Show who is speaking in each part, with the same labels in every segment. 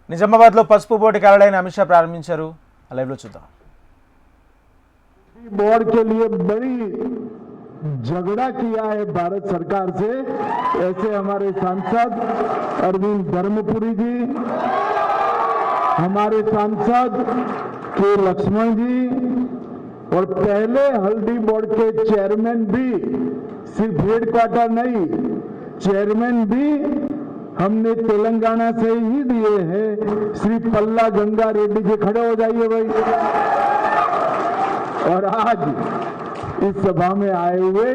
Speaker 1: నిజామాబాద్ లో పసుపు బోర్డు కార్యాలయాన్ని అమిత్ షా ప్రారంభించారు. లైవ్ లో చూద్దాం.
Speaker 2: बोर्ड के लिए बड़ी झगड़ा किया है भारत सरकार से, ऐसे हमारे सांसद अरविंद धर्मपुरी जी, हमारे सांसद के लक्ष्मण जी और पहले हल्दी बोर्ड के चेयरमैन भी, सिर्फ हेडक्वार्टर नहीं, चेयरमैन भी हमने तेलंगाना से ही दिए हैं। श्री पल्ला गंगा रेड्डी जी, खड़े हो जाइए भाई। और आज इस सभा में आए हुए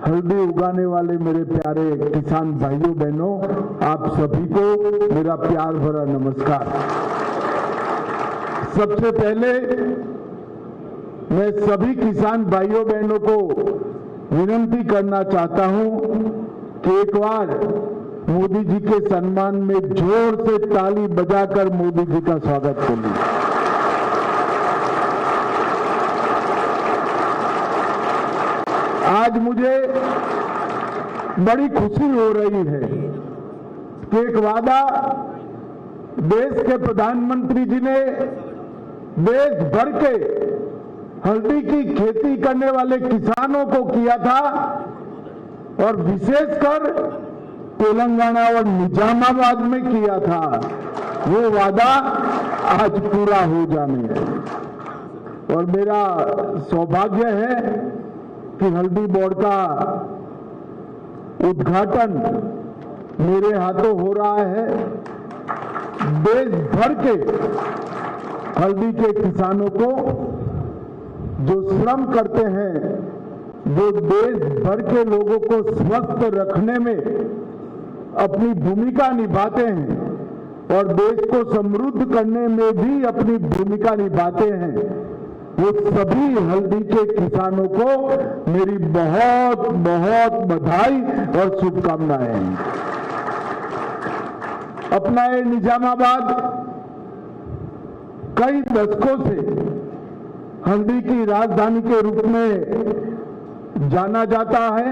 Speaker 2: हल्दी उगाने वाले मेरे प्यारे किसान भाइयों बहनों, आप सभी को मेरा प्यार भरा नमस्कार। सबसे पहले मैं सभी किसान भाइयों बहनों को विनती करना चाहता हूं कि एक बार मोदी जी के सम्मान में जोर से ताली बजाकर मोदी जी का स्वागत करिए। आज मुझे बड़ी खुशी हो रही है कि एक वादा देश के प्रधानमंत्री जी ने देश भर के हल्दी की खेती करने वाले किसानों को किया था और विशेषकर तेलंगाना और निजामाबाद में किया था। वो वादा आज पूरा हो जाने है और मेरा सौभाग्य है कि हल्दी बोर्ड का उद्घाटन मेरे हाथों हो रहा है। देश भर के हल्दी के किसानों को जो श्रम करते हैं, जो देश भर के लोगों को स्वस्थ रखने में अपनी भूमिका निभाते हैं और देश को समृद्ध करने में भी अपनी भूमिका निभाते हैं, वो सभी हल्दी के किसानों को मेरी बहुत बहुत बधाई और शुभकामनाएं। अपना ये निजामाबाद कई दशकों से हल्दी की राजधानी के रूप में जाना जाता है।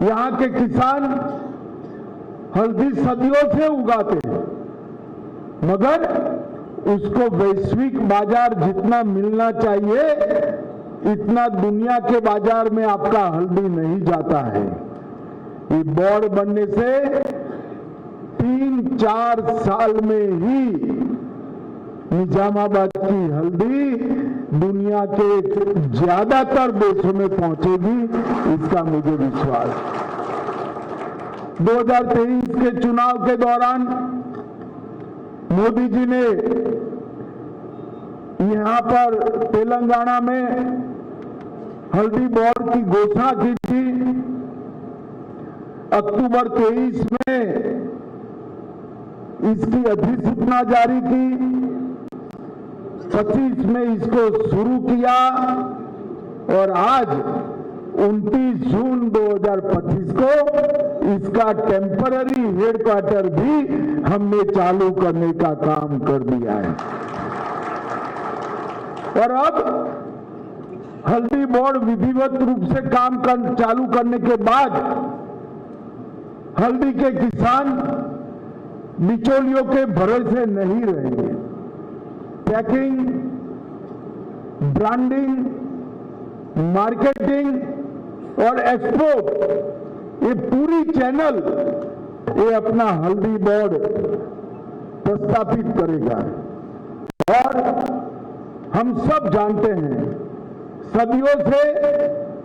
Speaker 2: यहाँ के किसान हल्दी सदियों से उगाते हैं, मगर उसको वैश्विक बाजार जितना मिलना चाहिए इतना दुनिया के बाजार में आपका हल्दी नहीं जाता है। ये बोर्ड बनने से 3-4 साल में ही निजामाबाद की हल्दी दुनिया के ज्यादातर देशों में पहुंचेगी, इसका मुझे विश्वास। 2023 के चुनाव के दौरान मोदी जी ने यहां पर तेलंगाना में हल्दी बोर्ड की घोषणा की थी। अक्टूबर 23 में इसकी अधिसूचना जारी की, 25 में इसको शुरू किया और आज 29 जून 2025 को इसका टेम्पररी हेडक्वार्टर भी हमने चालू करने का काम कर दिया है। और अब हल्दी बोर्ड विधिवत रूप से काम चालू करने के बाद हल्दी के किसान बिचौलियों के भरोसे नहीं रहेंगे। पैकिंग, ब्रांडिंग, मार्केटिंग और एक्सपोर्ट, ये पूरी चैनल ये अपना हल्दी बोर्ड प्रस्थापित करेगा। और हम सब जानते हैं सदियों से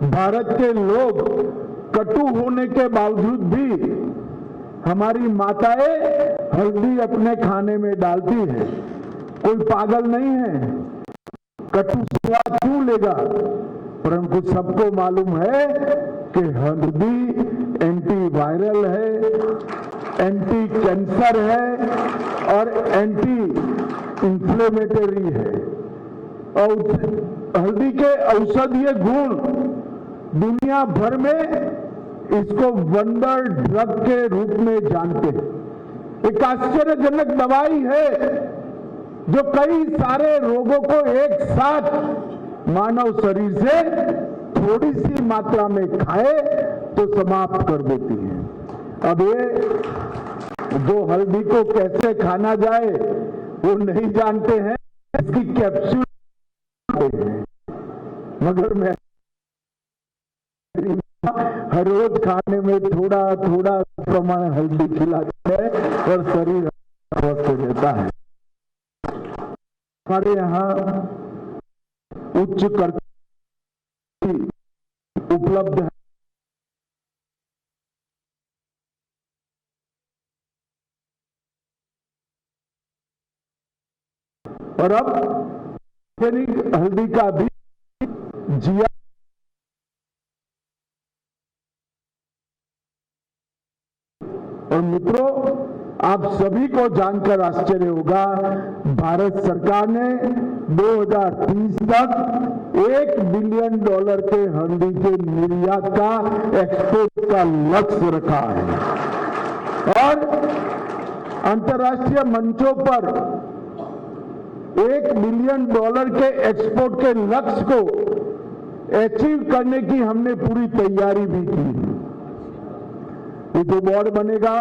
Speaker 2: भारत के लोग कटु होने के बावजूद भी हमारी माताएं हल्दी अपने खाने में डालती है। कोई पागल नहीं है, कटु स्वाद क्यों लेगा, परंतु सबको मालूम है कि हल्दी एंटी वायरल है, एंटी कैंसर है और एंटी इंफ्लेमेटरी है। और हल्दी के औषधीय गुण दुनिया भर में इसको वंडर ड्रग के रूप में जानते हैं। एक आश्चर्यजनक दवाई है जो कई सारे रोगों को एक साथ मानव शरीर से थोड़ी सी मात्रा में खाए तो समाप्त कर देती है। अब ये जो हल्दी को कैसे खाना जाए वो नहीं जानते हैं, इसकी कैप्सूल मगर मैं हर रोज खाने में थोड़ा थोड़ा प्रमाण हल्दी खिलाते हैं और शरीर स्वस्थ रहता है। हमारे यहाँ उच्च कर उपलब्ध है। और अब हल्दी का भी जिया और मित्रों, आप सभी को जानकर आश्चर्य होगा, भारत सरकार ने 2030 तक $1 बिलियन के हल्दी के निर्यात का, एक्सपोर्ट का लक्ष्य रखा है और अंतर्राष्ट्रीय मंचों पर $1 बिलियन के एक्सपोर्ट के लक्ष्य को अचीव करने की हमने पूरी तैयारी भी की। ये जो बोर्ड बनेगा,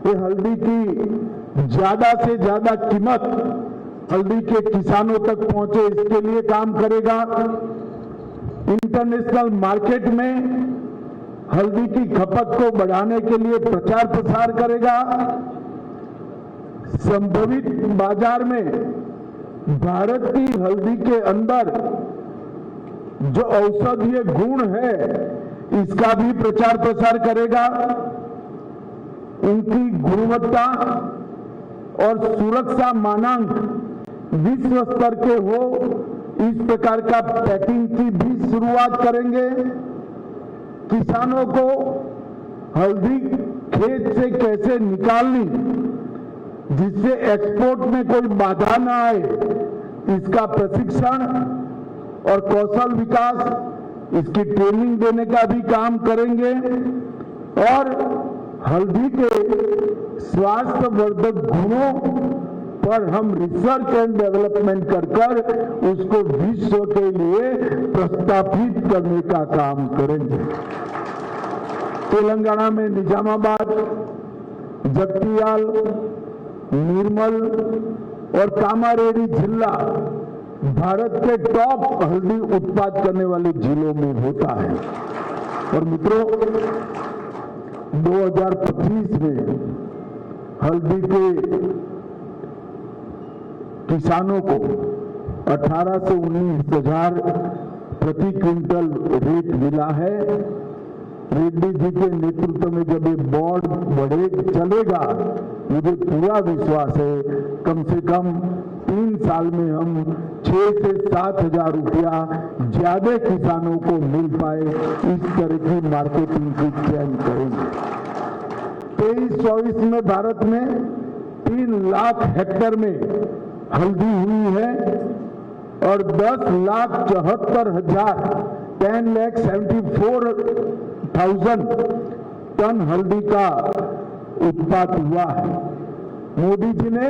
Speaker 2: ये हल्दी की ज्यादा से ज्यादा कीमत हल्दी के किसानों तक पहुंचे, इसके लिए काम करेगा। इंटरनेशनल मार्केट में हल्दी की खपत को बढ़ाने के लिए प्रचार प्रसार करेगा। संभावित बाजार में भारत की हल्दी के अंदर जो औषधीय गुण है, इसका भी प्रचार प्रसार करेगा। इनकी गुणवत्ता और सुरक्षा मानांक विश्व स्तर के हो, इस प्रकार का पैकिंग की भी शुरुआत करेंगे। किसानों को हल्दी खेत से कैसे निकालनी, जिससे एक्सपोर्ट में कोई बाधा न आए, इसका प्रशिक्षण और कौशल विकास, इसकी ट्रेनिंग देने का भी काम करेंगे और हल्दी के स्वास्थ्य वर्धक गुणों पर हम रिसर्च एंड डेवलपमेंट कर उसको विश्व के लिए प्रस्तावित करने का काम करेंगे। तेलंगाना में निजामाबाद, जगतियाल, निर्मल और कामारेड्डी जिला भारत के टॉप हल्दी उत्पाद करने वाले जिलों में होता है। और मित्रों, 2025 में हल्दी के किसानों को 18 से 19 हजार प्रति क्विंटल रेट मिला है। रेड्डी जी के नेतृत्व में जब ये बोर्ड बढ़े चलेगा, मुझे पूरा विश्वास है कम से कम 3 साल में हम 6 से 7 हजार रुपया ज्यादा किसानों को मिल पाए, इस तरह की मार्केटिंग की चयन करेंगे। 23-24 में भारत में 3 लाख हेक्टेयर में हल्दी हुई है और 10,74,000 10,74,000 टन हल्दी का उत्पाद हुआ है। मोदी जी ने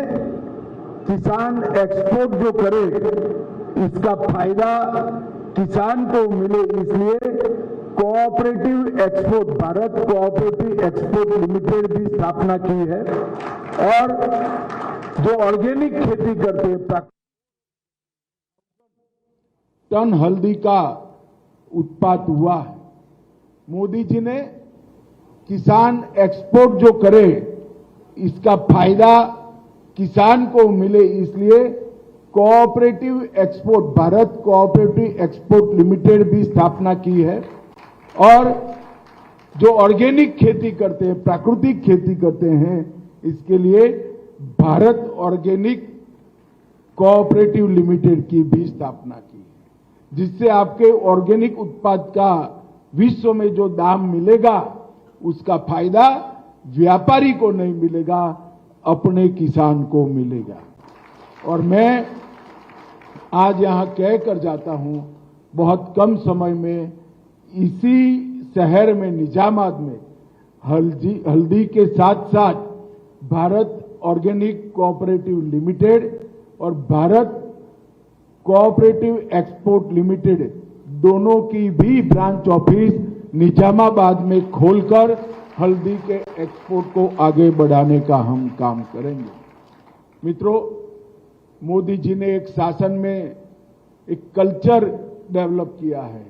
Speaker 2: किसान एक्सपोर्ट जो करे, इसका फायदा किसान को मिले, इसलिए cooperative export, Bharat cooperative export limited भी स्थापना की है। और जो ऑर्गेनिक खेती करते हैं, टन हल्दी का उत्पाद हुआ है। मोदी जी ने किसान एक्सपोर्ट जो करे, इसका फायदा किसान को मिले, इसलिए cooperative export, Bharat cooperative export limited भी स्थापना की है। और जो ऑर्गेनिक खेती करते हैं, प्राकृतिक खेती करते हैं, इसके लिए भारत ऑर्गेनिक कोऑपरेटिव लिमिटेड की भी स्थापना की है, जिससे आपके ऑर्गेनिक उत्पाद का विश्व में जो दाम मिलेगा, उसका फायदा व्यापारी को नहीं मिलेगा, अपने किसान को मिलेगा। और मैं आज यहां कहकर जाता हूं, बहुत कम समय में इसी शहर में, निजामाबाद में, हल्दी के साथ साथ भारत ऑर्गेनिक कोऑपरेटिव लिमिटेड और भारत कोऑपरेटिव एक्सपोर्ट लिमिटेड दोनों की भी ब्रांच ऑफिस निजामाबाद में खोलकर हल्दी के एक्सपोर्ट को आगे बढ़ाने का हम काम करेंगे। मित्रों, मोदी जी ने एक शासन में एक कल्चर डेवलप किया है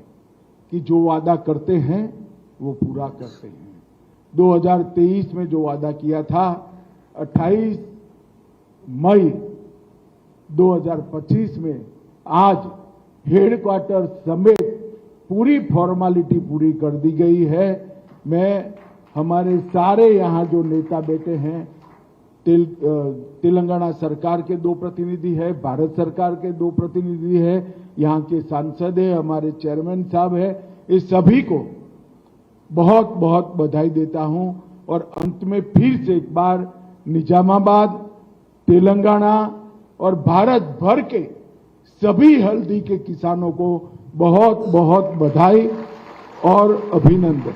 Speaker 2: कि जो वादा करते हैं वो पूरा करते हैं। 2023 में जो वादा किया था, 28 मई 2025 में आज हेडक्वार्टर समेत पूरी फॉर्मेलिटी पूरी कर दी गई है। मैं हमारे सारे यहाँ जो नेता बैठे हैं, तेलंगाना सरकार के 2 प्रतिनिधि है, भारत सरकार के 2 प्रतिनिधि है, यहाँ के सांसद है, हमारे चेयरमैन साहब है, इस सभी को बहुत बहुत बधाई देता हूं। और अंत में फिर से एक बार निजामाबाद, तेलंगाना और भारत भर के सभी हल्दी के किसानों को बहुत बहुत बधाई और अभिनंदन।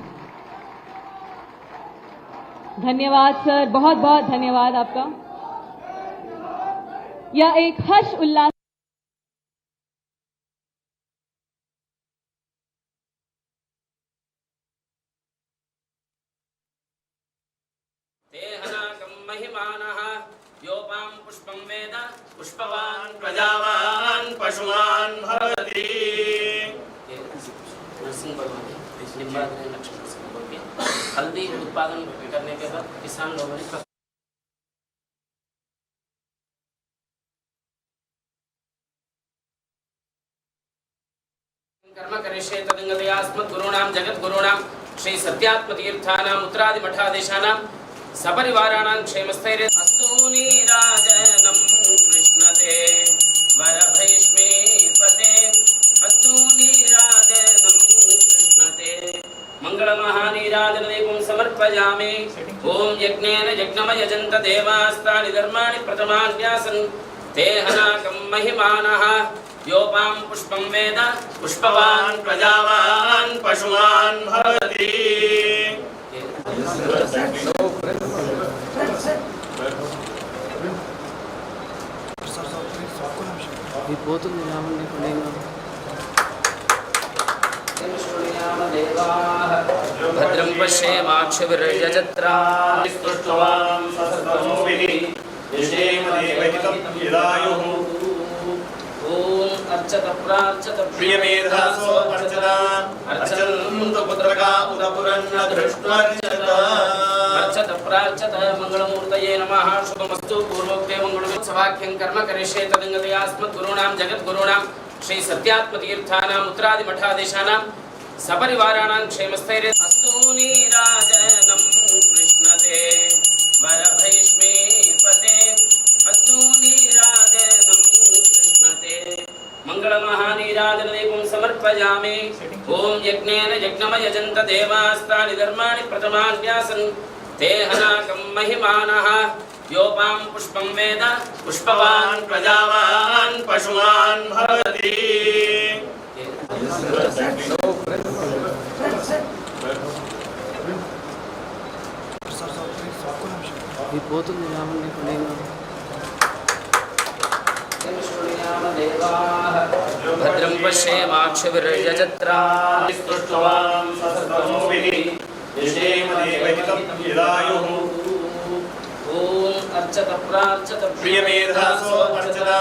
Speaker 3: धन्यवाद सर, बहुत बहुत धन्यवाद आपका। यह एक हर्ष उल्लास
Speaker 4: महिमानः योपां पुष्पं वेद पुष्पवान् प्रजावान् पशुमान् भवति। नरसिंह भगवान निम्बाग्रह लक्ष्मण सिंह बोल के हल्दी उत्पादन करने के बाद किसान लोगों ने कर्म करिष्ये तदंगतयास्मत् गुरूणां जगद्गुरूणां श्री सत्यात्मतीर्थानां उत्तरादि मठाधीशानां सपरिवाराणां क्षेमस्थैर्य अस्तु नीराजनं कृष्णते वरभैष्मीपते अस्तु नीराजनं कृष्णते मंगलमहानीराजनदीपं समर्पयामि। ओम यज्ञेन यज्ञमयजन्त देवास्तानि धर्माणि प्रथमान्यासन् ते हनाकं महिमानः योपां पुष्पं वेद पुष्पवान् प्रजावान् पशुमान् भवति। भद्रं पश्येमाक्षभिर्यजत्राः ओम अर्चत प्रार्चत प्रियमेधासो अर्चना अर्चन्तु पुत्रका उदपुरन्न दृष्ट्वर्चत अर्चत प्रार्चत मंगलमूर्तये नमः। शुभमस्तु। पूर्वोक्ते मंगलसभाख्यं कर्म करिष्ये तदंगतयास्मत् गुरूणां जगद्गुरूणां श्री सत्यात्मतीर्थानां उत्तरादि मठाधीशानां सपरिवाराणां क्षेमस्थैर्य अस्तु नीराजनं कृष्णते वरभैष्मीपते अस्तु नीराजनं कृष्णते मंगलमहानीराजनदीपं समर्पयामि। ओम यज्ञेन यज्ञमयजन्त देवास्तानि धर्माणि प्रथमान्यासन् ते हनाकं महिमानः योपां पुष्पं वेद पुष्पवान् प्रजावान् पशुमान् भवति। भद्रं पश्येमाक्षभिर्यजत्राः ओम अर्चत प्रार्चत प्रियमेधासो अर्चना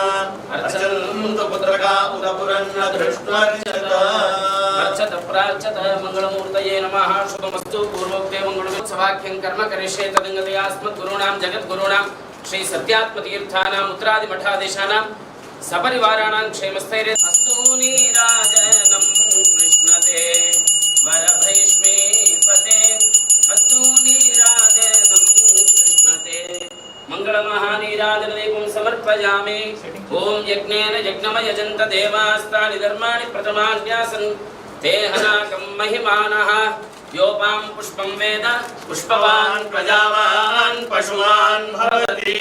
Speaker 4: अर्चन्तु पुत्रका उदपुरन्न दृष्ट्वर्चत अर्चत प्रार्चत मंगलमूर्तये नमः। शुभमस्तु। पूर्वोक्ते मंगलसभाख्यं कर्म करिष्ये तदंगतयास्मत् गुरूणां जगद्गुरूणां श्री सत्यात्मतीर्थानां उत्तरादि मठाधीशानां सपरिवाराणां क्षेमस्थैर्य अस्तु नीराजनं कृष्णते वरभैष्मीपते अस्तु नीराजनं कृष्णते मंगलमहानीराजनदीपं समर्पयामि। ओम यज्ञेन यज्ञमयजन्त देवास्तानि धर्माणि प्रथमान्यासन् ते हनाकं महिमानः योपां पुष्पं वेद पुष्पवान् प्रजावान् पशुमान् भवति।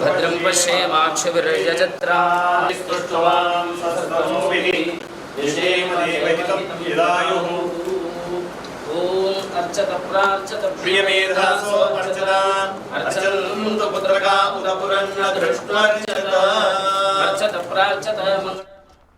Speaker 4: भद्रं पश्येमाक्षभिर्यजत्राः ओम अर्चत प्रार्चत
Speaker 5: प्रियमेधासो अर्चता अर्चन्तु पुत्रका उदपुरन्न दृष्ट्वर्चत
Speaker 4: अर्चत प्रार्चत मंगल